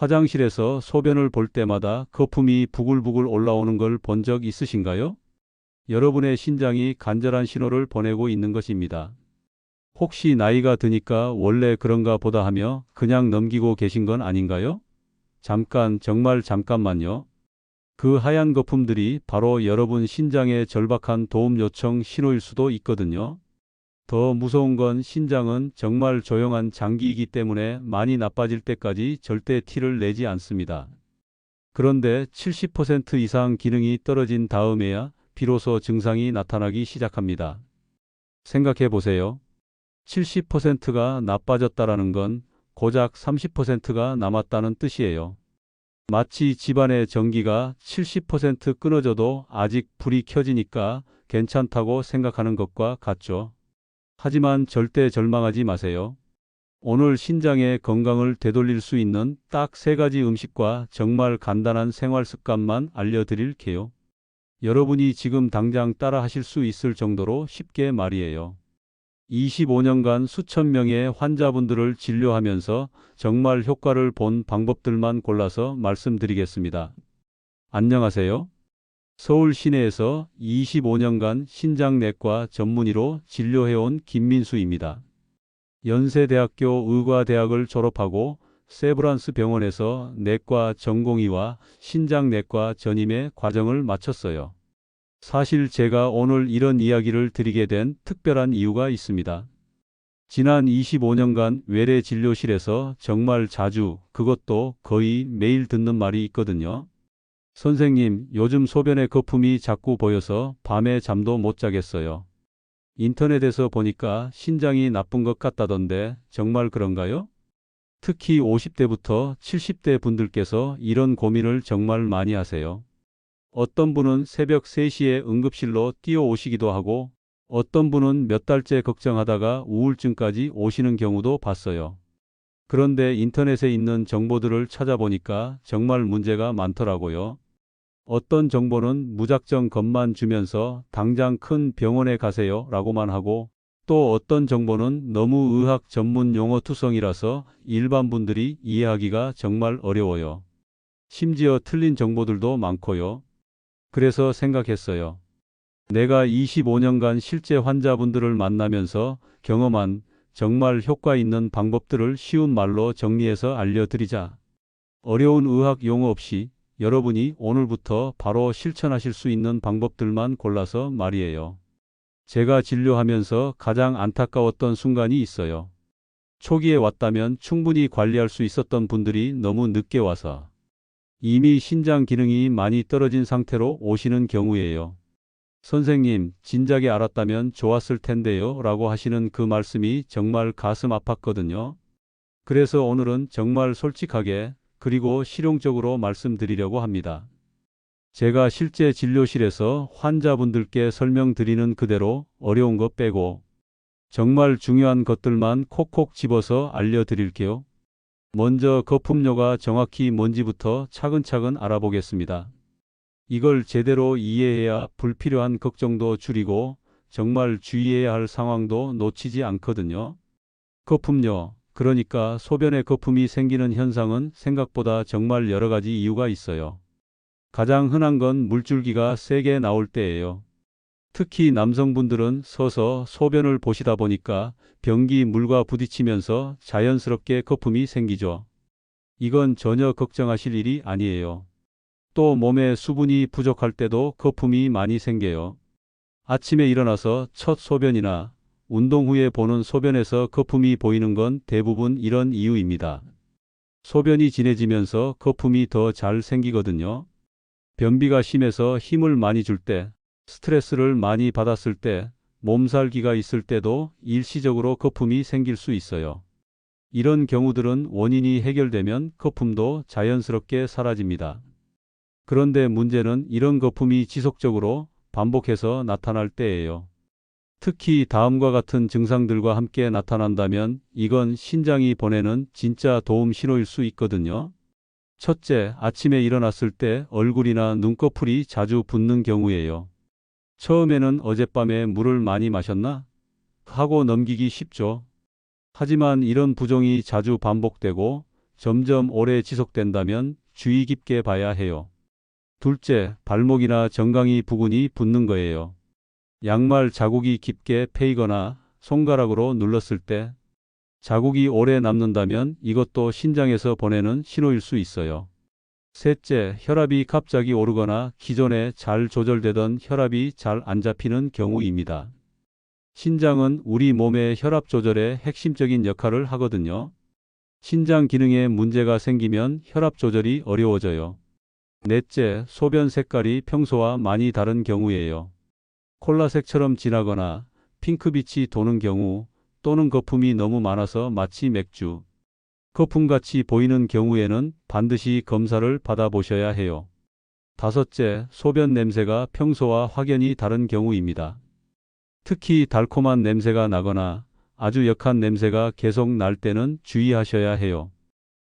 화장실에서 소변을 볼 때마다 거품이 부글부글 올라오는 걸 본 적 있으신가요? 여러분의 신장이 간절한 신호를 보내고 있는 것입니다. 혹시 나이가 드니까 원래 그런가 보다 하며 그냥 넘기고 계신 건 아닌가요? 잠깐, 정말 잠깐만요. 그 하얀 거품들이 바로 여러분 신장의 절박한 도움 요청 신호일 수도 있거든요. 더 무서운 건 신장은 정말 조용한 장기이기 때문에 많이 나빠질 때까지 절대 티를 내지 않습니다. 그런데 70% 이상 기능이 떨어진 다음에야 비로소 증상이 나타나기 시작합니다. 생각해 보세요. 70%가 나빠졌다라는 건 고작 30%가 남았다는 뜻이에요. 마치 집안의 전기가 70% 끊어져도 아직 불이 켜지니까 괜찮다고 생각하는 것과 같죠. 하지만 절대 절망하지 마세요. 오늘 신장의 건강을 되돌릴 수 있는 딱 3가지 음식과 정말 간단한 생활 습관만 알려드릴게요. 여러분이 지금 당장 따라 하실 수 있을 정도로 쉽게 말이에요. 25년간 수천 명의 환자분들을 진료하면서 정말 효과를 본 방법들만 골라서 말씀드리겠습니다. 안녕하세요. 서울 시내에서 25년간 신장내과 전문의로 진료해온 김민수입니다. 연세대학교 의과대학을 졸업하고 세브란스 병원에서 내과 전공의와 신장내과 전임의 과정을 마쳤어요. 사실 제가 오늘 이런 이야기를 드리게 된 특별한 이유가 있습니다. 지난 25년간 외래 진료실에서 정말 자주, 그것도 거의 매일 듣는 말이 있거든요. 선생님, 요즘 소변에 거품이 자꾸 보여서 밤에 잠도 못 자겠어요. 인터넷에서 보니까 신장이 나쁜 것 같다던데 정말 그런가요? 특히 50대부터 70대 분들께서 이런 고민을 정말 많이 하세요. 어떤 분은 새벽 3시에 응급실로 뛰어오시기도 하고 어떤 분은 몇 달째 걱정하다가 우울증까지 오시는 경우도 봤어요. 그런데 인터넷에 있는 정보들을 찾아보니까 정말 문제가 많더라고요. 어떤 정보는 무작정 겁만 주면서 당장 큰 병원에 가세요 라고만 하고 또 어떤 정보는 너무 의학 전문 용어 투성이라서 일반 분들이 이해하기가 정말 어려워요. 심지어 틀린 정보들도 많고요. 그래서 생각했어요. 내가 25년간 실제 환자분들을 만나면서 경험한 정말 효과 있는 방법들을 쉬운 말로 정리해서 알려드리자. 어려운 의학 용어 없이 여러분이 오늘부터 바로 실천하실 수 있는 방법들만 골라서 말이에요. 제가 진료하면서 가장 안타까웠던 순간이 있어요. 초기에 왔다면 충분히 관리할 수 있었던 분들이 너무 늦게 와서 이미 신장 기능이 많이 떨어진 상태로 오시는 경우예요. 선생님, 진작에 알았다면 좋았을 텐데요 라고 하시는 그 말씀이 정말 가슴 아팠거든요. 그래서 오늘은 정말 솔직하게 그리고 실용적으로 말씀드리려고 합니다. 제가 실제 진료실에서 환자분들께 설명드리는 그대로 어려운 것 빼고 정말 중요한 것들만 콕콕 집어서 알려드릴게요. 먼저 거품료가 정확히 뭔지부터 차근차근 알아보겠습니다. 이걸 제대로 이해해야 불필요한 걱정도 줄이고 정말 주의해야 할 상황도 놓치지 않거든요. 거품료, 그러니까 소변에 거품이 생기는 현상은 생각보다 정말 여러 가지 이유가 있어요. 가장 흔한 건 물줄기가 세게 나올 때예요. 특히 남성분들은 서서 소변을 보시다 보니까 변기 물과 부딪히면서 자연스럽게 거품이 생기죠. 이건 전혀 걱정하실 일이 아니에요. 또 몸에 수분이 부족할 때도 거품이 많이 생겨요. 아침에 일어나서 첫 소변이나 운동 후에 보는 소변에서 거품이 보이는 건 대부분 이런 이유입니다. 소변이 진해지면서 거품이 더 잘 생기거든요. 변비가 심해서 힘을 많이 줄 때, 스트레스를 많이 받았을 때, 몸살기가 있을 때도 일시적으로 거품이 생길 수 있어요. 이런 경우들은 원인이 해결되면 거품도 자연스럽게 사라집니다. 그런데 문제는 이런 거품이 지속적으로 반복해서 나타날 때예요. 특히 다음과 같은 증상들과 함께 나타난다면 이건 신장이 보내는 진짜 도움 신호일 수 있거든요. 첫째, 아침에 일어났을 때 얼굴이나 눈꺼풀이 자주 붓는 경우예요. 처음에는 어젯밤에 물을 많이 마셨나? 하고 넘기기 쉽죠. 하지만 이런 부종이 자주 반복되고 점점 오래 지속된다면 주의 깊게 봐야 해요. 둘째, 발목이나 정강이 부근이 붓는 거예요. 양말 자국이 깊게 패이거나 손가락으로 눌렀을 때 자국이 오래 남는다면 이것도 신장에서 보내는 신호일 수 있어요. 셋째, 혈압이 갑자기 오르거나 기존에 잘 조절되던 혈압이 잘 안 잡히는 경우입니다. 신장은 우리 몸의 혈압 조절에 핵심적인 역할을 하거든요. 신장 기능에 문제가 생기면 혈압 조절이 어려워져요. 넷째, 소변 색깔이 평소와 많이 다른 경우예요. 콜라색처럼 진하거나 핑크빛이 도는 경우 또는 거품이 너무 많아서 마치 맥주, 거품같이 보이는 경우에는 반드시 검사를 받아보셔야 해요. 다섯째, 소변 냄새가 평소와 확연히 다른 경우입니다. 특히 달콤한 냄새가 나거나 아주 역한 냄새가 계속 날 때는 주의하셔야 해요.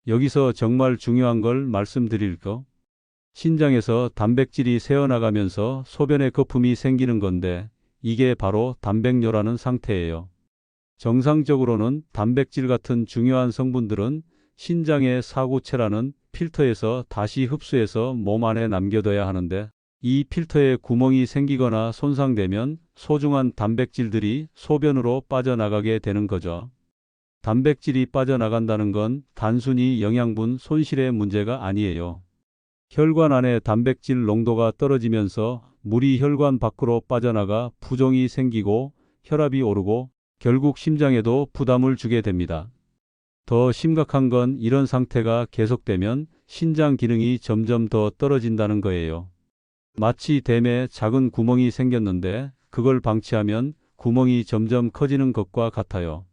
여기서 정말 중요한 걸 말씀드릴게요. 신장에서 단백질이 새어나가면서 소변에 거품이 생기는 건데 이게 바로 단백뇨라는 상태예요. 정상적으로는 단백질 같은 중요한 성분들은 신장의 사구체라는 필터에서 다시 흡수해서 몸 안에 남겨둬야 하는데 이 필터에 구멍이 생기거나 손상되면 소중한 단백질들이 소변으로 빠져나가게 되는 거죠. 단백질이 빠져나간다는 건 단순히 영양분 손실의 문제가 아니에요. 혈관 안에 단백질 농도가 떨어지면서 물이 혈관 밖으로 빠져나가 부종이 생기고 혈압이 오르고 결국 심장에도 부담을 주게 됩니다. 더 심각한 건 이런 상태가 계속되면 신장 기능이 점점 더 떨어진다는 거예요. 마치 댐에 작은 구멍이 생겼는데 그걸 방치하면 구멍이 점점 커지는 것과 같아요.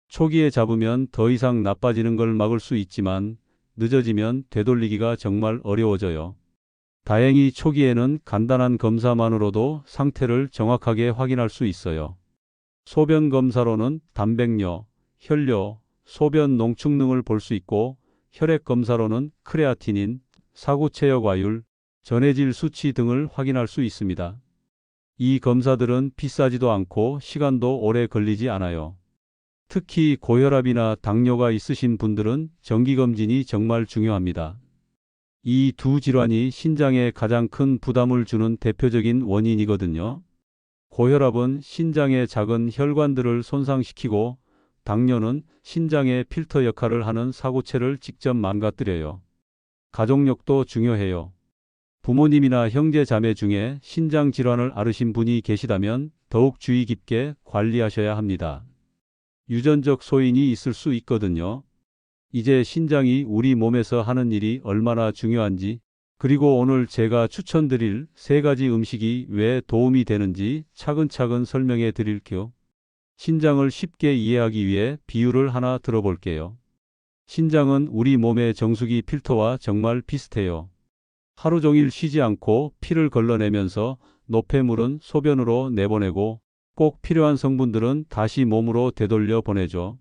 초기에 잡으면 더 이상 나빠지는 걸 막을 수 있지만 늦어지면 되돌리기가 정말 어려워져요. 다행히 초기에는 간단한 검사만으로도 상태를 정확하게 확인할 수 있어요. 소변 검사로는 단백뇨, 혈뇨, 소변 농축능을 볼 수 있고 혈액 검사로는 크레아티닌, 사구체여과율, 전해질 수치 등을 확인할 수 있습니다. 이 검사들은 비싸지도 않고 시간도 오래 걸리지 않아요. 특히 고혈압이나 당뇨가 있으신 분들은 정기검진이 정말 중요합니다. 이 두 질환이 신장에 가장 큰 부담을 주는 대표적인 원인이거든요. 고혈압은 신장의 작은 혈관들을 손상시키고 당뇨는 신장의 필터 역할을 하는 사구체를 직접 망가뜨려요. 가족력도 중요해요. 부모님이나 형제 자매 중에 신장 질환을 앓으신 분이 계시다면 더욱 주의 깊게 관리하셔야 합니다. 유전적 소인이 있을 수 있거든요. 이제 신장이 우리 몸에서 하는 일이 얼마나 중요한지, 그리고 오늘 제가 추천드릴 3가지 음식이 왜 도움이 되는지 차근차근 설명해 드릴게요. 신장을 쉽게 이해하기 위해 비유를 하나 들어볼게요. 신장은 우리 몸의 정수기 필터와 정말 비슷해요. 하루 종일 쉬지 않고 피를 걸러내면서 노폐물은 소변으로 내보내고 꼭 필요한 성분들은 다시 몸으로 되돌려 보내죠.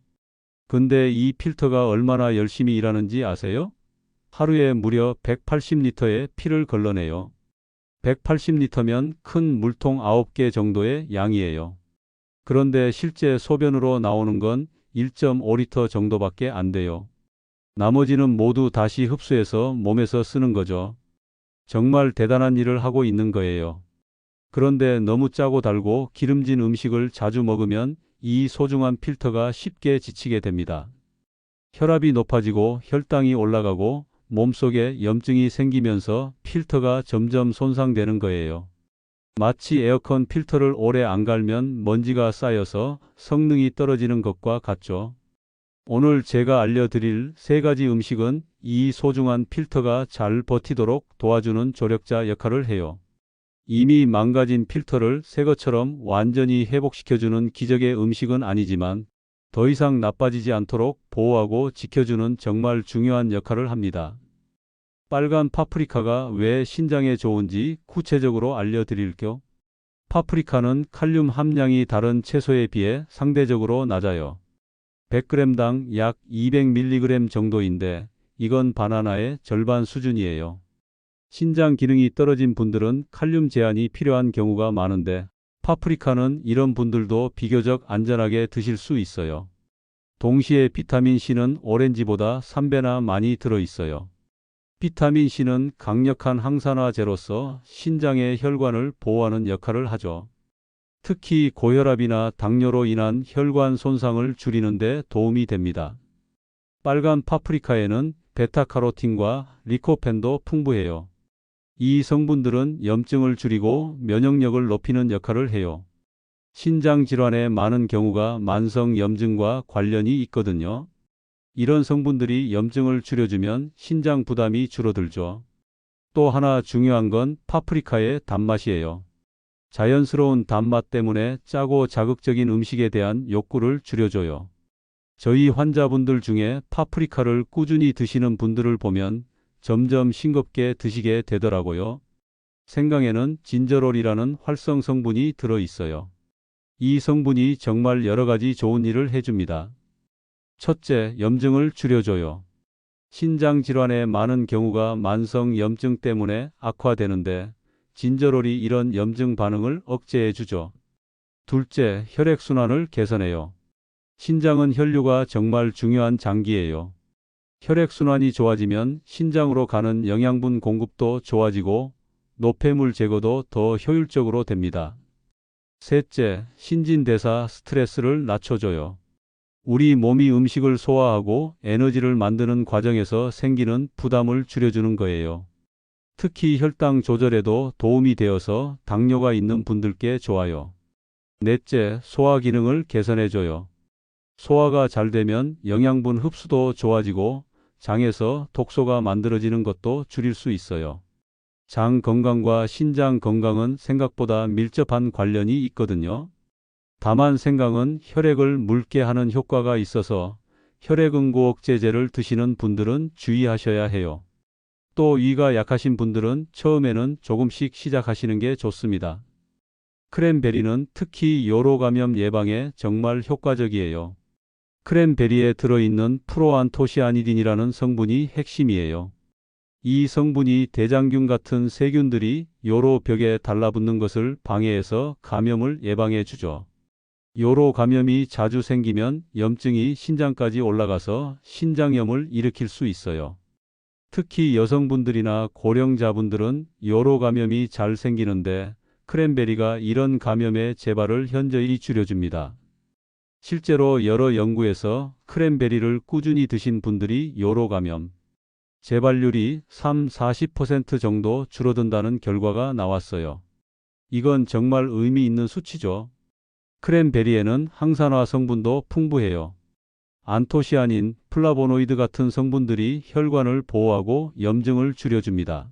근데 이 필터가 얼마나 열심히 일하는지 아세요? 하루에 무려 180리터의 피를 걸러내요. 180리터면 큰 물통 9개 정도의 양이에요. 그런데 실제 소변으로 나오는 건 1.5리터 정도밖에 안 돼요. 나머지는 모두 다시 흡수해서 몸에서 쓰는 거죠. 정말 대단한 일을 하고 있는 거예요. 그런데 너무 짜고 달고 기름진 음식을 자주 먹으면 이 소중한 필터가 쉽게 지치게 됩니다. 혈압이 높아지고 혈당이 올라가고 몸속에 염증이 생기면서 필터가 점점 손상되는 거예요. 마치 에어컨 필터를 오래 안 갈면 먼지가 쌓여서 성능이 떨어지는 것과 같죠. 오늘 제가 알려드릴 3가지 음식은 이 소중한 필터가 잘 버티도록 도와주는 조력자 역할을 해요. 이미 망가진 필터를 새 것처럼 완전히 회복시켜주는 기적의 음식은 아니지만 더 이상 나빠지지 않도록 보호하고 지켜주는 정말 중요한 역할을 합니다. 빨간 파프리카가 왜 신장에 좋은지 구체적으로 알려드릴게요. 파프리카는 칼륨 함량이 다른 채소에 비해 상대적으로 낮아요. 100g당 약 200mg 정도인데 이건 바나나의 절반 수준이에요. 신장 기능이 떨어진 분들은 칼륨 제한이 필요한 경우가 많은데 파프리카는 이런 분들도 비교적 안전하게 드실 수 있어요. 동시에 비타민C는 오렌지보다 3배나 많이 들어있어요. 비타민C는 강력한 항산화제로서 신장의 혈관을 보호하는 역할을 하죠. 특히 고혈압이나 당뇨로 인한 혈관 손상을 줄이는 데 도움이 됩니다. 빨간 파프리카에는 베타카로틴과 리코펜도 풍부해요. 이 성분들은 염증을 줄이고 면역력을 높이는 역할을 해요. 신장 질환의 많은 경우가 만성 염증과 관련이 있거든요. 이런 성분들이 염증을 줄여주면 신장 부담이 줄어들죠. 또 하나 중요한 건 파프리카의 단맛이에요. 자연스러운 단맛 때문에 짜고 자극적인 음식에 대한 욕구를 줄여줘요. 저희 환자분들 중에 파프리카를 꾸준히 드시는 분들을 보면 점점 싱겁게 드시게 되더라고요. 생강에는 진저롤이라는 활성 성분이 들어있어요. 이 성분이 정말 여러 가지 좋은 일을 해줍니다. 첫째, 염증을 줄여줘요. 신장 질환의 많은 경우가 만성 염증 때문에 악화되는데 진저롤이 이런 염증 반응을 억제해주죠. 둘째, 혈액순환을 개선해요. 신장은 혈류가 정말 중요한 장기예요. 혈액순환이 좋아지면 신장으로 가는 영양분 공급도 좋아지고 노폐물 제거도 더 효율적으로 됩니다. 셋째, 신진대사 스트레스를 낮춰줘요. 우리 몸이 음식을 소화하고 에너지를 만드는 과정에서 생기는 부담을 줄여주는 거예요. 특히 혈당 조절에도 도움이 되어서 당뇨가 있는 분들께 좋아요. 넷째, 소화 기능을 개선해줘요. 소화가 잘 되면 영양분 흡수도 좋아지고 장에서 독소가 만들어지는 것도 줄일 수 있어요. 장 건강과 신장 건강은 생각보다 밀접한 관련이 있거든요. 다만 생강은 혈액을 묽게 하는 효과가 있어서 혈액응고 억제제를 드시는 분들은 주의하셔야 해요. 또 위가 약하신 분들은 처음에는 조금씩 시작하시는 게 좋습니다. 크랜베리는 특히 요로 감염 예방에 정말 효과적이에요. 크랜베리에 들어있는 프로안토시아니딘이라는 성분이 핵심이에요. 이 성분이 대장균 같은 세균들이 요로 벽에 달라붙는 것을 방해해서 감염을 예방해 주죠. 요로 감염이 자주 생기면 염증이 신장까지 올라가서 신장염을 일으킬 수 있어요. 특히 여성분들이나 고령자분들은 요로 감염이 잘 생기는데 크랜베리가 이런 감염의 재발을 현저히 줄여줍니다. 실제로 여러 연구에서 크랜베리를 꾸준히 드신 분들이 요로 감염 재발률이 40% 정도 줄어든다는 결과가 나왔어요. 이건 정말 의미 있는 수치죠. 크랜베리에는 항산화 성분도 풍부해요. 안토시아닌, 플라보노이드 같은 성분들이 혈관을 보호하고 염증을 줄여줍니다.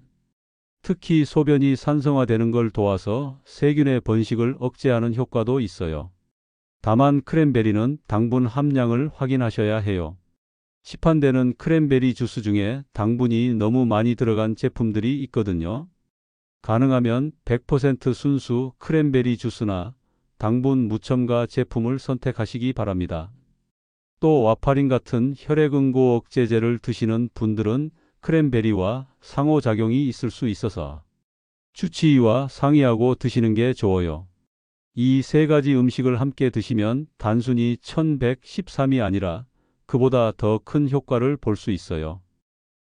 특히 소변이 산성화되는 걸 도와서 세균의 번식을 억제하는 효과도 있어요. 다만 크랜베리는 당분 함량을 확인하셔야 해요. 시판되는 크랜베리 주스 중에 당분이 너무 많이 들어간 제품들이 있거든요. 가능하면 100% 순수 크랜베리 주스나 당분 무첨가 제품을 선택하시기 바랍니다. 또 와파린 같은 혈액응고 억제제를 드시는 분들은 크랜베리와 상호작용이 있을 수 있어서 주치의와 상의하고 드시는 게 좋아요. 이 세 가지 음식을 함께 드시면 단순히 1113이 아니라 그보다 더 큰 효과를 볼 수 있어요.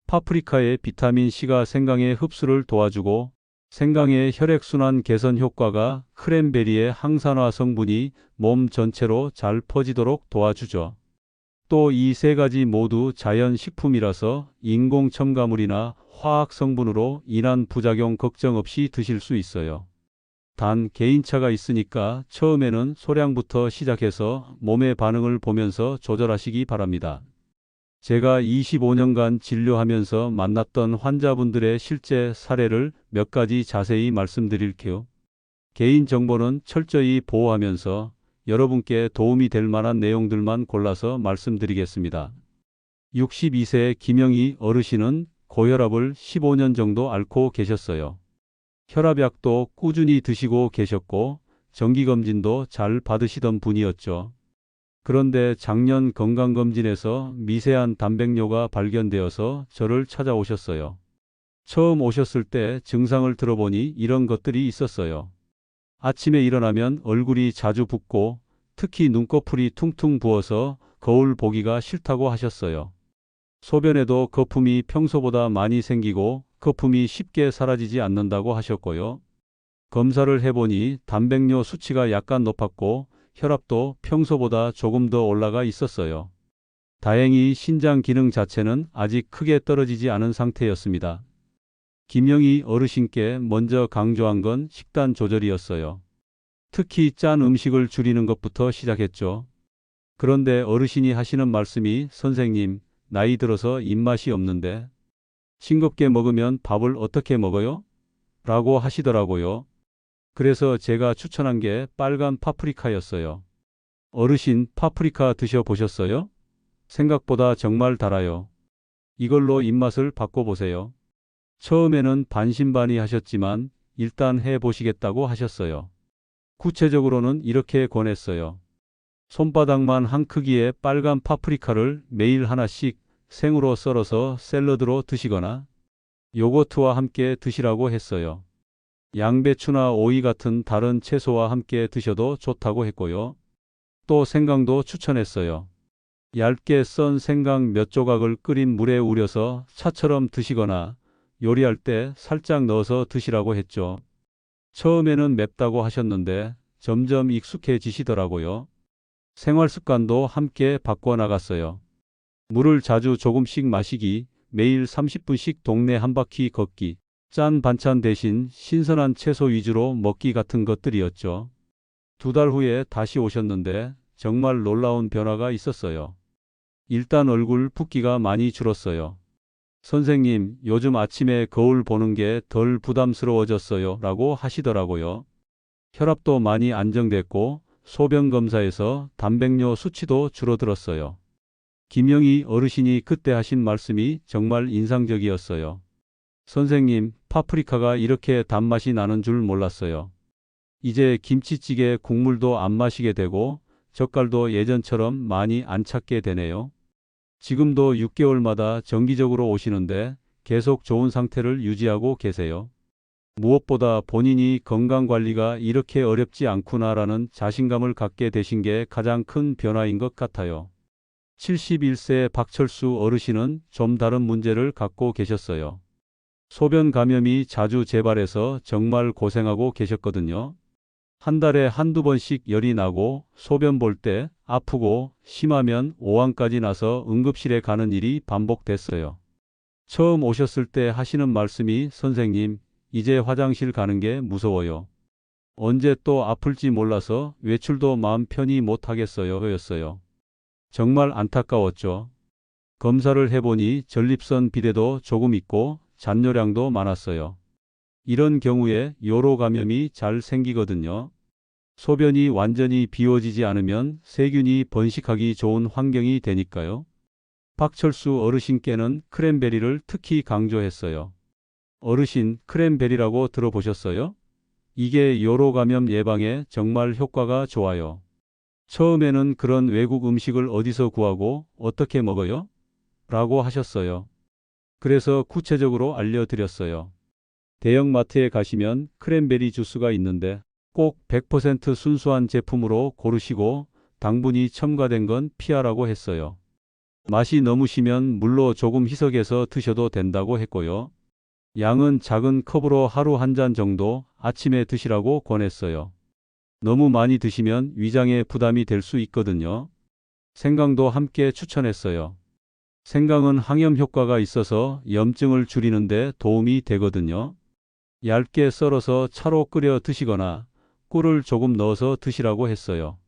파프리카의 비타민C가 생강의 흡수를 도와주고 생강의 혈액순환 개선 효과가 크랜베리의 항산화 성분이 몸 전체로 잘 퍼지도록 도와주죠. 또 이 세 가지 모두 자연 식품이라서 인공 첨가물이나 화학 성분으로 인한 부작용 걱정 없이 드실 수 있어요. 단 개인차가 있으니까 처음에는 소량부터 시작해서 몸의 반응을 보면서 조절하시기 바랍니다. 제가 25년간 진료하면서 만났던 환자분들의 실제 사례를 몇 가지 자세히 말씀드릴게요. 개인정보는 철저히 보호하면서 여러분께 도움이 될 만한 내용들만 골라서 말씀드리겠습니다. 62세 김영희 어르신은 고혈압을 15년 정도 앓고 계셨어요. 혈압약도 꾸준히 드시고 계셨고 정기검진도 잘 받으시던 분이었죠. 그런데 작년 건강검진에서 미세한 단백뇨가 발견되어서 저를 찾아오셨어요. 처음 오셨을 때 증상을 들어보니 이런 것들이 있었어요. 아침에 일어나면 얼굴이 자주 붓고 특히 눈꺼풀이 퉁퉁 부어서 거울 보기가 싫다고 하셨어요. 소변에도 거품이 평소보다 많이 생기고 거품이 쉽게 사라지지 않는다고 하셨고요. 검사를 해보니 단백뇨 수치가 약간 높았고 혈압도 평소보다 조금 더 올라가 있었어요. 다행히 신장 기능 자체는 아직 크게 떨어지지 않은 상태였습니다. 김영희 어르신께 먼저 강조한 건 식단 조절이었어요. 특히 짠 음식을 줄이는 것부터 시작했죠. 그런데 어르신이 하시는 말씀이 선생님, 나이 들어서 입맛이 없는데 싱겁게 먹으면 밥을 어떻게 먹어요? 라고 하시더라고요. 그래서 제가 추천한 게 빨간 파프리카였어요. 어르신, 파프리카 드셔보셨어요? 생각보다 정말 달아요. 이걸로 입맛을 바꿔보세요. 처음에는 반신반의하셨지만 일단 해보시겠다고 하셨어요. 구체적으로는 이렇게 권했어요. 손바닥만 한 크기의 빨간 파프리카를 매일 하나씩 생으로 썰어서 샐러드로 드시거나 요거트와 함께 드시라고 했어요. 양배추나 오이 같은 다른 채소와 함께 드셔도 좋다고 했고요. 또 생강도 추천했어요. 얇게 썬 생강 몇 조각을 끓인 물에 우려서 차처럼 드시거나 요리할 때 살짝 넣어서 드시라고 했죠. 처음에는 맵다고 하셨는데 점점 익숙해지시더라고요. 생활 습관도 함께 바꿔나갔어요. 물을 자주 조금씩 마시기, 매일 30분씩 동네 한 바퀴 걷기, 짠 반찬 대신 신선한 채소 위주로 먹기 같은 것들이었죠. 2달 후에 다시 오셨는데 정말 놀라운 변화가 있었어요. 일단 얼굴 붓기가 많이 줄었어요. 선생님, 요즘 아침에 거울 보는 게 덜 부담스러워졌어요. 라고 하시더라고요. 혈압도 많이 안정됐고 소변 검사에서 단백뇨 수치도 줄어들었어요. 김영희 어르신이 그때 하신 말씀이 정말 인상적이었어요. 선생님, 파프리카가 이렇게 단맛이 나는 줄 몰랐어요. 이제 김치찌개 국물도 안 마시게 되고 젓갈도 예전처럼 많이 안 찾게 되네요. 지금도 6개월마다 정기적으로 오시는데 계속 좋은 상태를 유지하고 계세요. 무엇보다 본인이 건강관리가 이렇게 어렵지 않구나라는 자신감을 갖게 되신 게 가장 큰 변화인 것 같아요. 71세 박철수 어르신은 좀 다른 문제를 갖고 계셨어요. 소변 감염이 자주 재발해서 정말 고생하고 계셨거든요. 한 달에 한두 번씩 열이 나고 소변 볼 때 아프고 심하면 오한까지 나서 응급실에 가는 일이 반복됐어요. 처음 오셨을 때 하시는 말씀이 선생님, 이제 화장실 가는 게 무서워요. 언제 또 아플지 몰라서 외출도 마음 편히 못 하겠어요. 였어요. 정말 안타까웠죠. 검사를 해보니 전립선 비대도 조금 있고 잔뇨량도 많았어요. 이런 경우에 요로 감염이 잘 생기거든요. 소변이 완전히 비워지지 않으면 세균이 번식하기 좋은 환경이 되니까요. 박철수 어르신께는 크랜베리를 특히 강조했어요. 어르신, 크랜베리라고 들어보셨어요? 이게 요로 감염 예방에 정말 효과가 좋아요. 처음에는 그런 외국 음식을 어디서 구하고 어떻게 먹어요? 라고 하셨어요. 그래서 구체적으로 알려드렸어요. 대형마트에 가시면 크랜베리 주스가 있는데 꼭 100% 순수한 제품으로 고르시고 당분이 첨가된 건 피하라고 했어요. 맛이 너무 시면 물로 조금 희석해서 드셔도 된다고 했고요. 양은 작은 컵으로 하루 한 잔 정도 아침에 드시라고 권했어요. 너무 많이 드시면 위장에 부담이 될 수 있거든요. 생강도 함께 추천했어요. 생강은 항염 효과가 있어서 염증을 줄이는 데 도움이 되거든요. 얇게 썰어서 차로 끓여 드시거나 꿀을 조금 넣어서 드시라고 했어요.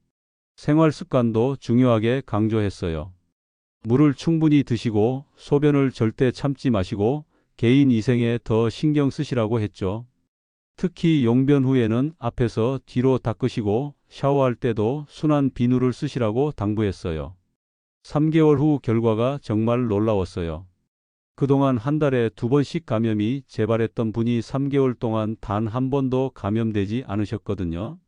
생활 습관도 중요하게 강조했어요. 물을 충분히 드시고 소변을 절대 참지 마시고 개인 위생에 더 신경 쓰시라고 했죠. 특히 용변 후에는 앞에서 뒤로 닦으시고 샤워할 때도 순한 비누를 쓰시라고 당부했어요. 3개월 후 결과가 정말 놀라웠어요. 그동안 한 달에 2번씩 감염이 재발했던 분이 3개월 동안 단 한 번도 감염되지 않으셨거든요.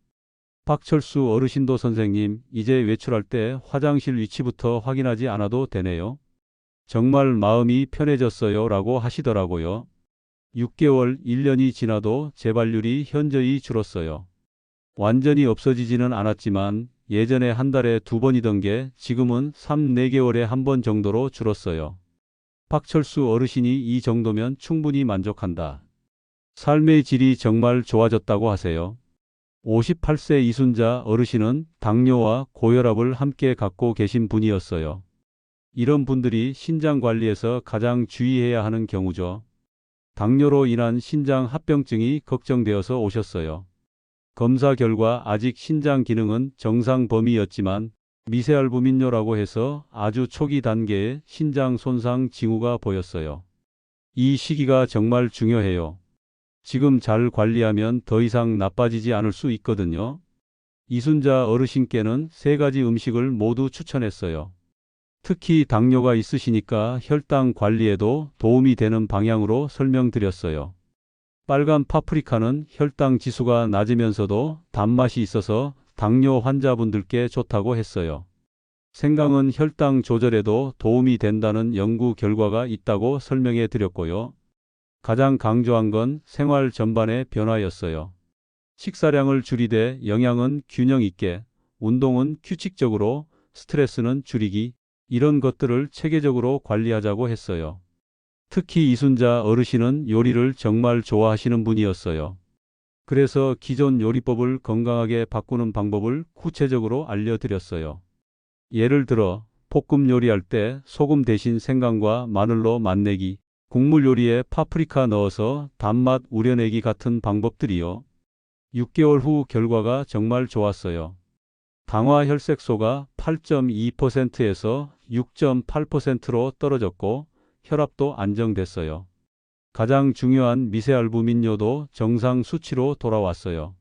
박철수 어르신도 선생님, 이제 외출할 때 화장실 위치부터 확인하지 않아도 되네요. 정말 마음이 편해졌어요. 라고 하시더라고요. 6개월, 1년이 지나도 재발률이 현저히 줄었어요. 완전히 없어지지는 않았지만 예전에 한 달에 2번이던 게 지금은 3, 4개월에 한 번 정도로 줄었어요. 박철수 어르신이 이 정도면 충분히 만족한다. 삶의 질이 정말 좋아졌다고 하세요. 58세 이순자 어르신은 당뇨와 고혈압을 함께 갖고 계신 분이었어요. 이런 분들이 신장 관리에서 가장 주의해야 하는 경우죠. 당뇨로 인한 신장 합병증이 걱정되어서 오셨어요. 검사 결과 아직 신장 기능은 정상 범위였지만 미세알부민뇨라고 해서 아주 초기 단계의 신장 손상 징후가 보였어요. 이 시기가 정말 중요해요. 지금 잘 관리하면 더 이상 나빠지지 않을 수 있거든요. 이순자 어르신께는 3가지 음식을 모두 추천했어요. 특히 당뇨가 있으시니까 혈당 관리에도 도움이 되는 방향으로 설명드렸어요. 빨간 파프리카는 혈당 지수가 낮으면서도 단맛이 있어서 당뇨 환자분들께 좋다고 했어요. 생강은 혈당 조절에도 도움이 된다는 연구 결과가 있다고 설명해 드렸고요. 가장 강조한 건 생활 전반의 변화였어요. 식사량을 줄이되 영양은 균형 있게, 운동은 규칙적으로, 스트레스는 줄이기, 이런 것들을 체계적으로 관리하자고 했어요. 특히 이순자 어르신은 요리를 정말 좋아하시는 분이었어요. 그래서 기존 요리법을 건강하게 바꾸는 방법을 구체적으로 알려드렸어요. 예를 들어 볶음 요리할 때 소금 대신 생강과 마늘로 맛내기, 국물 요리에 파프리카 넣어서 단맛 우려내기 같은 방법들이요. 6개월 후 결과가 정말 좋았어요. 당화 혈색소가 8.2%에서 6.8%로 떨어졌고 혈압도 안정됐어요. 가장 중요한 미세알부민뇨도 정상 수치로 돌아왔어요.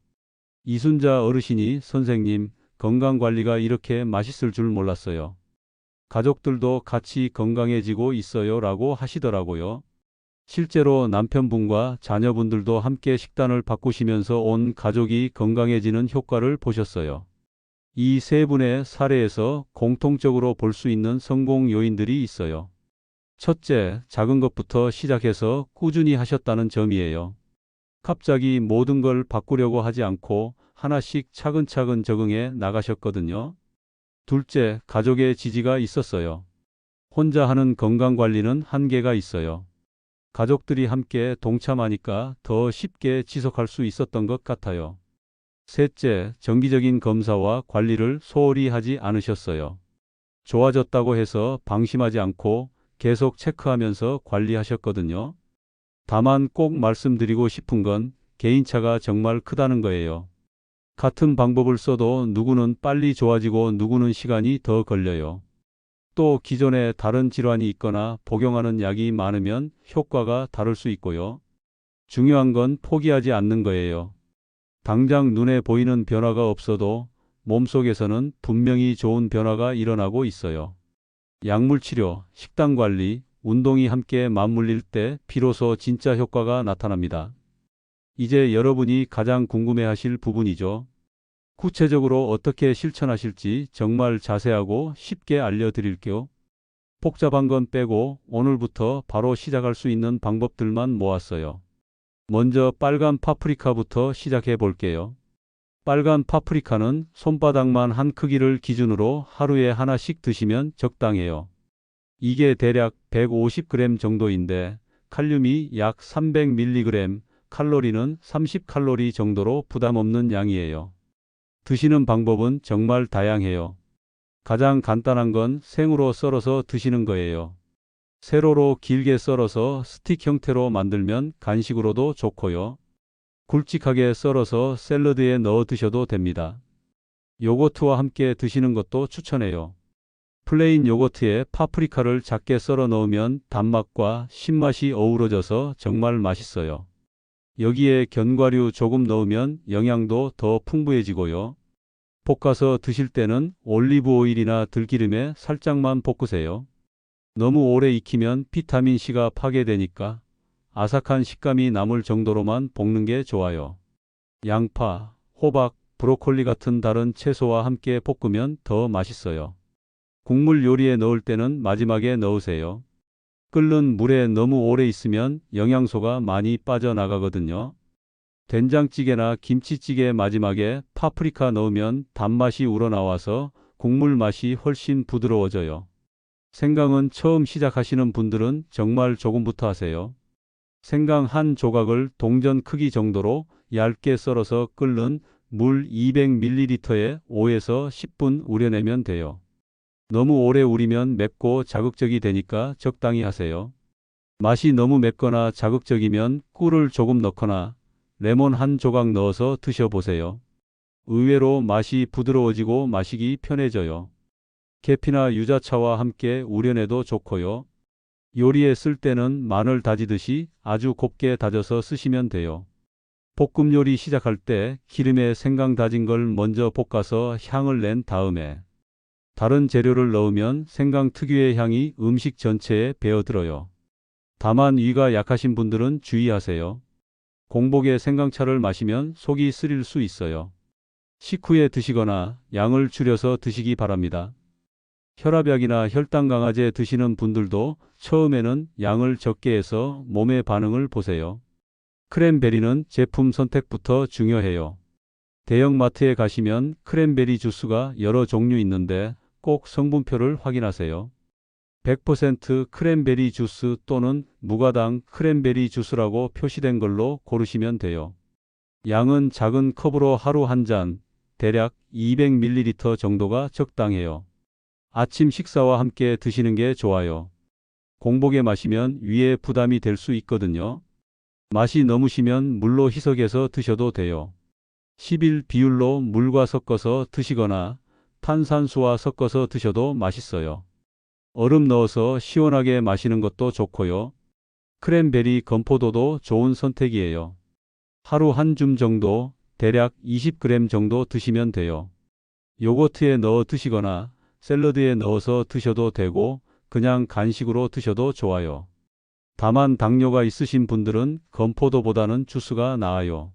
이순자 어르신이 선생님, 건강관리가 이렇게 맛있을 줄 몰랐어요. 가족들도 같이 건강해지고 있어요 라고 하시더라고요. 실제로 남편분과 자녀분들도 함께 식단을 바꾸시면서 온 가족이 건강해지는 효과를 보셨어요. 이 3분의 사례에서 공통적으로 볼 수 있는 성공 요인들이 있어요. 첫째, 작은 것부터 시작해서 꾸준히 하셨다는 점이에요. 갑자기 모든 걸 바꾸려고 하지 않고 하나씩 차근차근 적응해 나가셨거든요. 둘째, 가족의 지지가 있었어요. 혼자 하는 건강관리는 한계가 있어요. 가족들이 함께 동참하니까 더 쉽게 지속할 수 있었던 것 같아요. 셋째, 정기적인 검사와 관리를 소홀히 하지 않으셨어요. 좋아졌다고 해서 방심하지 않고 계속 체크하면서 관리하셨거든요. 다만 꼭 말씀드리고 싶은 건 개인차가 정말 크다는 거예요. 같은 방법을 써도 누구는 빨리 좋아지고 누구는 시간이 더 걸려요. 또 기존에 다른 질환이 있거나 복용하는 약이 많으면 효과가 다를 수 있고요. 중요한 건 포기하지 않는 거예요. 당장 눈에 보이는 변화가 없어도 몸속에서는 분명히 좋은 변화가 일어나고 있어요. 약물치료, 식단관리, 운동이 함께 맞물릴 때 비로소 진짜 효과가 나타납니다. 이제 여러분이 가장 궁금해하실 부분이죠. 구체적으로 어떻게 실천하실지 정말 자세하고 쉽게 알려드릴게요. 복잡한 건 빼고 오늘부터 바로 시작할 수 있는 방법들만 모았어요. 먼저 빨간 파프리카부터 시작해 볼게요. 빨간 파프리카는 손바닥만 한 크기를 기준으로 하루에 하나씩 드시면 적당해요. 이게 대략 150g 정도인데 칼륨이 약 300mg, 칼로리는 30칼로리 정도로 부담 없는 양이에요. 드시는 방법은 정말 다양해요. 가장 간단한 건 생으로 썰어서 드시는 거예요. 세로로 길게 썰어서 스틱 형태로 만들면 간식으로도 좋고요. 굵직하게 썰어서 샐러드에 넣어 드셔도 됩니다. 요거트와 함께 드시는 것도 추천해요. 플레인 요거트에 파프리카를 작게 썰어 넣으면 단맛과 신맛이 어우러져서 정말 맛있어요. 여기에 견과류 조금 넣으면 영양도 더 풍부해지고요. 볶아서 드실 때는 올리브 오일이나 들기름에 살짝만 볶으세요. 너무 오래 익히면 비타민C가 파괴되니까 아삭한 식감이 남을 정도로만 볶는 게 좋아요. 양파, 호박, 브로콜리 같은 다른 채소와 함께 볶으면 더 맛있어요. 국물 요리에 넣을 때는 마지막에 넣으세요. 끓는 물에 너무 오래 있으면 영양소가 많이 빠져나가거든요. 된장찌개나 김치찌개 마지막에 파프리카 넣으면 단맛이 우러나와서 국물 맛이 훨씬 부드러워져요. 생강은 처음 시작하시는 분들은 정말 조금부터 하세요. 생강 한 조각을 동전 크기 정도로 얇게 썰어서 끓는 물 200ml에 5에서 10분 우려내면 돼요. 너무 오래 우리면 맵고 자극적이 되니까 적당히 하세요. 맛이 너무 맵거나 자극적이면 꿀을 조금 넣거나 레몬 한 조각 넣어서 드셔보세요. 의외로 맛이 부드러워지고 마시기 편해져요. 계피나 유자차와 함께 우려내도 좋고요. 요리에 쓸 때는 마늘 다지듯이 아주 곱게 다져서 쓰시면 돼요. 볶음 요리 시작할 때 기름에 생강 다진 걸 먼저 볶아서 향을 낸 다음에 다른 재료를 넣으면 생강 특유의 향이 음식 전체에 배어들어요. 다만 위가 약하신 분들은 주의하세요. 공복에 생강차를 마시면 속이 쓰릴 수 있어요. 식후에 드시거나 양을 줄여서 드시기 바랍니다. 혈압약이나 혈당 강화제 드시는 분들도 처음에는 양을 적게 해서 몸의 반응을 보세요. 크랜베리는 제품 선택부터 중요해요. 대형마트에 가시면 크랜베리 주스가 여러 종류 있는데 꼭 성분표를 확인하세요. 100% 크랜베리 주스 또는 무가당 크랜베리 주스라고 표시된 걸로 고르시면 돼요. 양은 작은 컵으로 하루 한 잔, 대략 200ml 정도가 적당해요. 아침 식사와 함께 드시는 게 좋아요. 공복에 마시면 위에 부담이 될 수 있거든요. 맛이 너무 시면 물로 희석해서 드셔도 돼요. 11 비율로 물과 섞어서 드시거나 탄산수와 섞어서 드셔도 맛있어요. 얼음 넣어서 시원하게 마시는 것도 좋고요. 크랜베리 건포도도 좋은 선택이에요. 하루 한 줌 정도, 대략 20g 정도 드시면 돼요. 요거트에 넣어 드시거나 샐러드에 넣어서 드셔도 되고 그냥 간식으로 드셔도 좋아요. 다만 당뇨가 있으신 분들은 건포도보다는 주스가 나아요.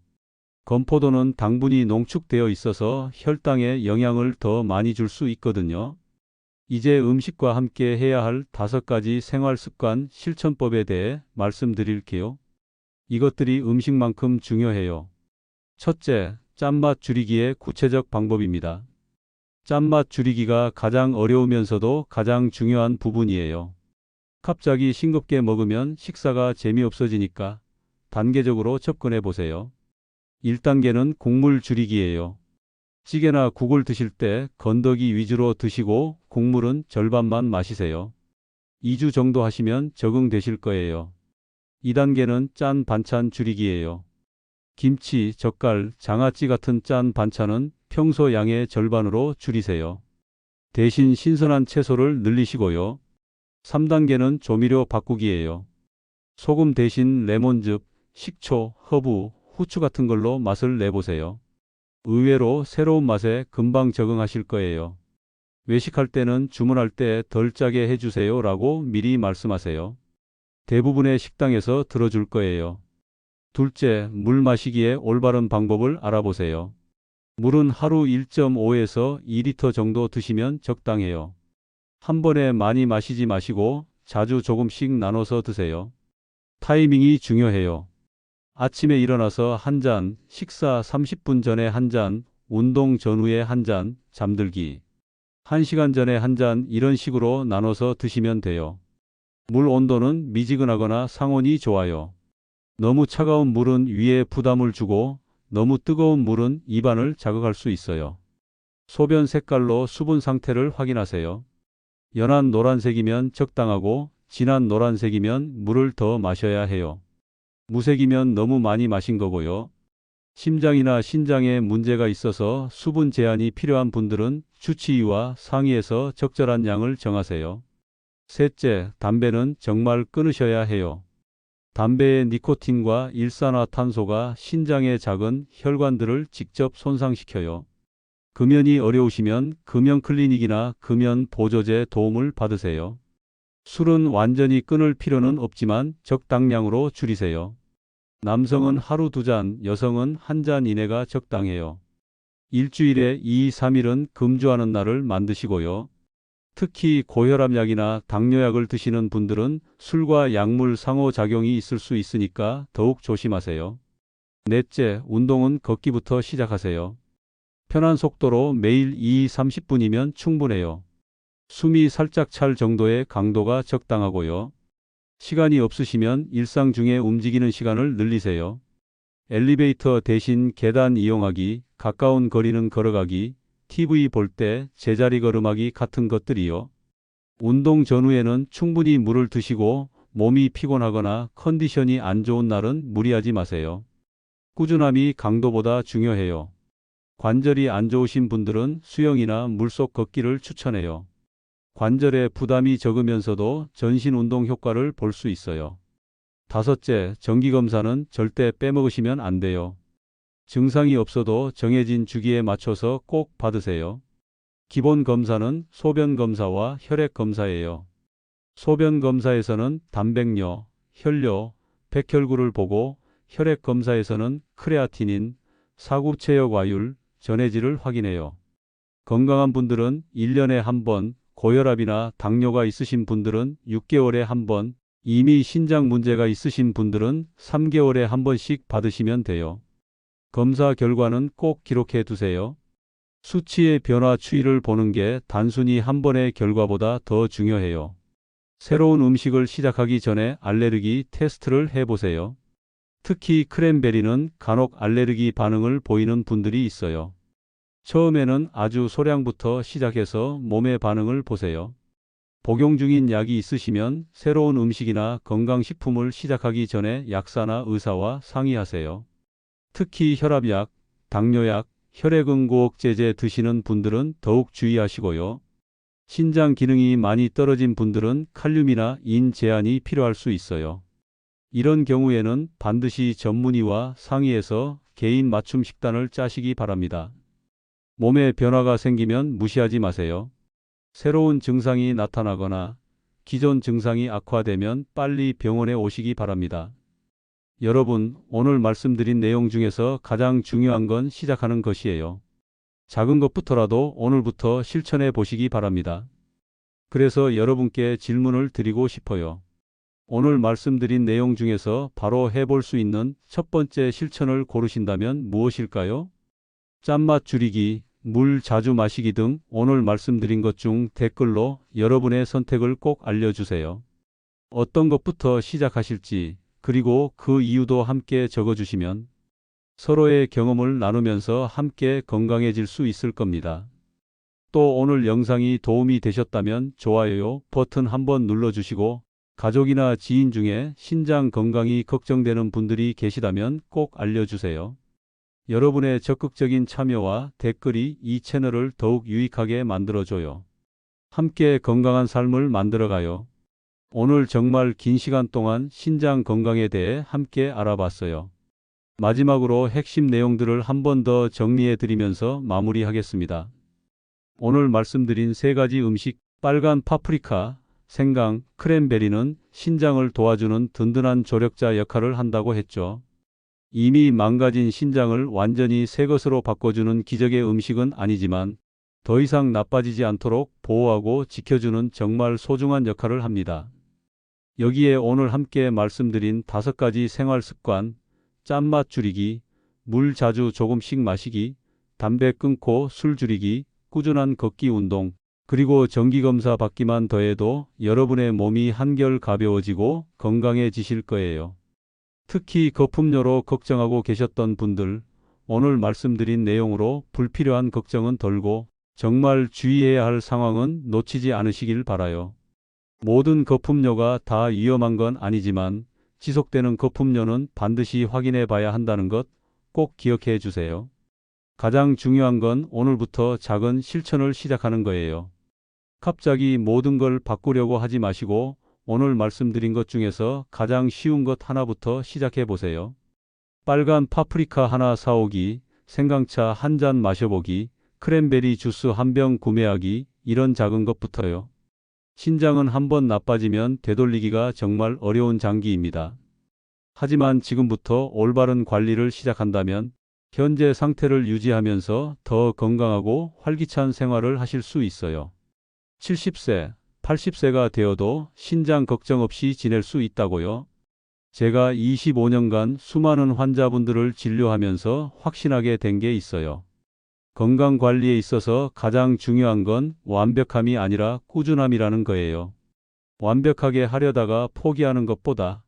건포도는 당분이 농축되어 있어서 혈당에 영향을 더 많이 줄 수 있거든요. 이제 음식과 함께 해야 할 5가지 생활습관 실천법에 대해 말씀드릴게요. 이것들이 음식만큼 중요해요. 첫째, 짠맛 줄이기의 구체적 방법입니다. 짠맛 줄이기가 가장 어려우면서도 가장 중요한 부분이에요. 갑자기 싱겁게 먹으면 식사가 재미없어지니까 단계적으로 접근해 보세요. 1단계는 국물 줄이기예요. 찌개나 국을 드실 때 건더기 위주로 드시고 국물은 절반만 마시세요. 2주 정도 하시면 적응되실 거예요. 2단계는 짠 반찬 줄이기예요. 김치, 젓갈, 장아찌 같은 짠 반찬은 평소 양의 절반으로 줄이세요. 대신 신선한 채소를 늘리시고요. 3단계는 조미료 바꾸기예요. 소금 대신 레몬즙, 식초, 허브, 후추 같은 걸로 맛을 내보세요. 의외로 새로운 맛에 금방 적응하실 거예요. 외식할 때는 주문할 때 덜 짜게 해주세요 라고 미리 말씀하세요. 대부분의 식당에서 들어줄 거예요. 둘째, 물 마시기의 올바른 방법을 알아보세요. 물은 하루 1.5에서 2리터 정도 드시면 적당해요. 한 번에 많이 마시지 마시고 자주 조금씩 나눠서 드세요. 타이밍이 중요해요. 아침에 일어나서 한 잔, 식사 30분 전에 한 잔, 운동 전후에 한 잔, 잠들기 1시간 전에 한 잔 이런 식으로 나눠서 드시면 돼요. 물 온도는 미지근하거나 상온이 좋아요. 너무 차가운 물은 위에 부담을 주고 너무 뜨거운 물은 입안을 자극할 수 있어요. 소변 색깔로 수분 상태를 확인하세요. 연한 노란색이면 적당하고 진한 노란색이면 물을 더 마셔야 해요. 무색이면 너무 많이 마신 거고요. 심장이나 신장에 문제가 있어서 수분 제한이 필요한 분들은 주치의와 상의해서 적절한 양을 정하세요. 셋째, 담배는 정말 끊으셔야 해요. 담배의 니코틴과 일산화탄소가 신장의 작은 혈관들을 직접 손상시켜요. 금연이 어려우시면 금연 클리닉이나 금연 보조제 도움을 받으세요. 술은 완전히 끊을 필요는 없지만 적당량으로 줄이세요. 남성은 하루 2잔, 여성은 1잔 이내가 적당해요. 일주일에 2-3일은 금주하는 날을 만드시고요. 특히 고혈압약이나 당뇨약을 드시는 분들은 술과 약물 상호작용이 있을 수 있으니까 더욱 조심하세요. 넷째, 운동은 걷기부터 시작하세요. 편한 속도로 매일 2-30분이면 충분해요. 숨이 살짝 찰 정도의 강도가 적당하고요. 시간이 없으시면 일상 중에 움직이는 시간을 늘리세요. 엘리베이터 대신 계단 이용하기, 가까운 거리는 걸어가기, TV 볼 때 제자리 걸음하기 같은 것들이요. 운동 전후에는 충분히 물을 드시고 몸이 피곤하거나 컨디션이 안 좋은 날은 무리하지 마세요. 꾸준함이 강도보다 중요해요. 관절이 안 좋으신 분들은 수영이나 물속 걷기를 추천해요. 관절에 부담이 적으면서도 전신 운동 효과를 볼 수 있어요. 다섯째, 정기검사는 절대 빼먹으시면 안 돼요. 증상이 없어도 정해진 주기에 맞춰서 꼭 받으세요. 기본 검사는 소변 검사와 혈액 검사예요. 소변 검사에서는 단백뇨, 혈뇨, 백혈구를 보고 혈액 검사에서는 크레아티닌, 사구체역와율, 전해질을 확인해요. 건강한 분들은 1년에 한 번, 고혈압이나 당뇨가 있으신 분들은 6개월에 한 번, 이미 신장 문제가 있으신 분들은 3개월에 한 번씩 받으시면 돼요. 검사 결과는 꼭 기록해 두세요. 수치의 변화 추이를 보는 게 단순히 한 번의 결과보다 더 중요해요. 새로운 음식을 시작하기 전에 알레르기 테스트를 해보세요. 특히 크랜베리는 간혹 알레르기 반응을 보이는 분들이 있어요. 처음에는 아주 소량부터 시작해서 몸의 반응을 보세요. 복용 중인 약이 있으시면 새로운 음식이나 건강식품을 시작하기 전에 약사나 의사와 상의하세요. 특히 혈압약, 당뇨약, 혈액응고억제제 드시는 분들은 더욱 주의하시고요. 신장 기능이 많이 떨어진 분들은 칼륨이나 인 제한이 필요할 수 있어요. 이런 경우에는 반드시 전문의와 상의해서 개인 맞춤 식단을 짜시기 바랍니다. 몸에 변화가 생기면 무시하지 마세요. 새로운 증상이 나타나거나 기존 증상이 악화되면 빨리 병원에 오시기 바랍니다. 여러분, 오늘 말씀드린 내용 중에서 가장 중요한 건 시작하는 것이에요. 작은 것부터라도 오늘부터 실천해 보시기 바랍니다. 그래서 여러분께 질문을 드리고 싶어요. 오늘 말씀드린 내용 중에서 바로 해볼 수 있는 첫 번째 실천을 고르신다면 무엇일까요? 짠맛 줄이기, 물 자주 마시기 등 오늘 말씀드린 것 중 댓글로 여러분의 선택을 꼭 알려주세요. 어떤 것부터 시작하실지, 그리고 그 이유도 함께 적어주시면 서로의 경험을 나누면서 함께 건강해질 수 있을 겁니다. 또 오늘 영상이 도움이 되셨다면 좋아요 버튼 한번 눌러주시고 가족이나 지인 중에 신장 건강이 걱정되는 분들이 계시다면 꼭 알려주세요. 여러분의 적극적인 참여와 댓글이 이 채널을 더욱 유익하게 만들어줘요. 함께 건강한 삶을 만들어가요. 오늘 정말 긴 시간 동안 신장 건강에 대해 함께 알아봤어요. 마지막으로 핵심 내용들을 한 번 더 정리해 드리면서 마무리하겠습니다. 오늘 말씀드린 세 가지 음식, 빨간 파프리카, 생강, 크랜베리는 신장을 도와주는 든든한 조력자 역할을 한다고 했죠. 이미 망가진 신장을 완전히 새 것으로 바꿔주는 기적의 음식은 아니지만 더 이상 나빠지지 않도록 보호하고 지켜주는 정말 소중한 역할을 합니다. 여기에 오늘 함께 말씀드린 5가지 생활 습관, 짠맛 줄이기, 물 자주 조금씩 마시기, 담배 끊고 술 줄이기, 꾸준한 걷기 운동, 그리고 정기검사 받기만 더해도 여러분의 몸이 한결 가벼워지고 건강해지실 거예요. 특히 거품료로 걱정하고 계셨던 분들, 오늘 말씀드린 내용으로 불필요한 걱정은 덜고 정말 주의해야 할 상황은 놓치지 않으시길 바라요. 모든 거품료가 다 위험한 건 아니지만 지속되는 거품료는 반드시 확인해 봐야 한다는 것 꼭 기억해 주세요. 가장 중요한 건 오늘부터 작은 실천을 시작하는 거예요. 갑자기 모든 걸 바꾸려고 하지 마시고 오늘 말씀드린 것 중에서 가장 쉬운 것 하나부터 시작해 보세요. 빨간 파프리카 하나 사오기, 생강차 한 잔 마셔보기, 크랜베리 주스 한 병 구매하기, 이런 작은 것부터요. 신장은 한번 나빠지면 되돌리기가 정말 어려운 장기입니다. 하지만 지금부터 올바른 관리를 시작한다면 현재 상태를 유지하면서 더 건강하고 활기찬 생활을 하실 수 있어요. 70세, 80세가 되어도 신장 걱정 없이 지낼 수 있다고요? 제가 25년간 수많은 환자분들을 진료하면서 확신하게 된 게 있어요. 건강 관리에 있어서 가장 중요한 건 완벽함이 아니라 꾸준함이라는 거예요. 완벽하게 하려다가 포기하는 것보다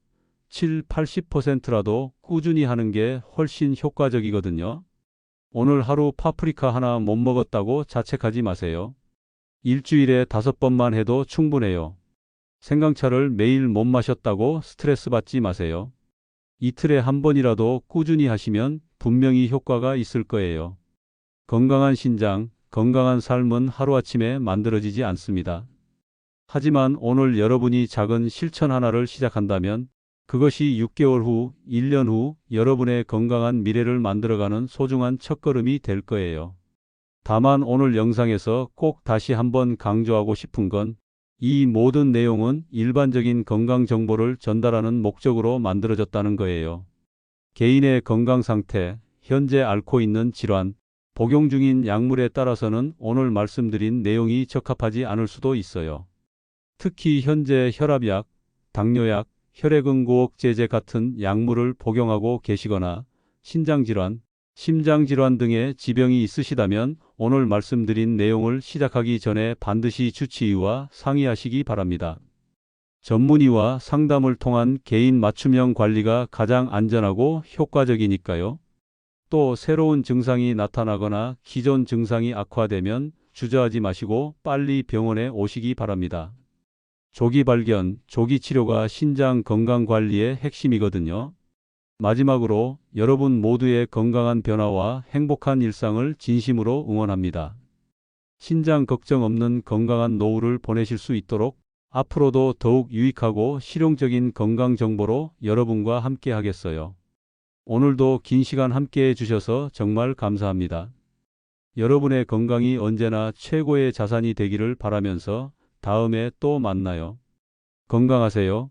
7, 80%라도 꾸준히 하는 게 훨씬 효과적이거든요. 오늘 하루 파프리카 하나 못 먹었다고 자책하지 마세요. 일주일에 5번만 해도 충분해요. 생강차를 매일 못 마셨다고 스트레스 받지 마세요. 이틀에 한 번이라도 꾸준히 하시면 분명히 효과가 있을 거예요. 건강한 신장, 건강한 삶은 하루아침에 만들어지지 않습니다. 하지만 오늘 여러분이 작은 실천 하나를 시작한다면 그것이 6개월 후, 1년 후 여러분의 건강한 미래를 만들어가는 소중한 첫걸음이 될 거예요. 다만 오늘 영상에서 꼭 다시 한번 강조하고 싶은 건 이 모든 내용은 일반적인 건강 정보를 전달하는 목적으로 만들어졌다는 거예요. 개인의 건강 상태, 현재 앓고 있는 질환, 복용 중인 약물에 따라서는 오늘 말씀드린 내용이 적합하지 않을 수도 있어요. 특히 현재 혈압약, 당뇨약, 혈액응고억제제 같은 약물을 복용하고 계시거나 신장질환, 심장질환 등의 지병이 있으시다면 오늘 말씀드린 내용을 시작하기 전에 반드시 주치의와 상의하시기 바랍니다. 전문의와 상담을 통한 개인 맞춤형 관리가 가장 안전하고 효과적이니까요. 또 새로운 증상이 나타나거나 기존 증상이 악화되면 주저하지 마시고 빨리 병원에 오시기 바랍니다. 조기 발견, 조기 치료가 신장 건강 관리의 핵심이거든요. 마지막으로 여러분 모두의 건강한 변화와 행복한 일상을 진심으로 응원합니다. 신장 걱정 없는 건강한 노후를 보내실 수 있도록 앞으로도 더욱 유익하고 실용적인 건강 정보로 여러분과 함께 하겠어요. 오늘도 긴 시간 함께 해주셔서 정말 감사합니다. 여러분의 건강이 언제나 최고의 자산이 되기를 바라면서 다음에 또 만나요. 건강하세요.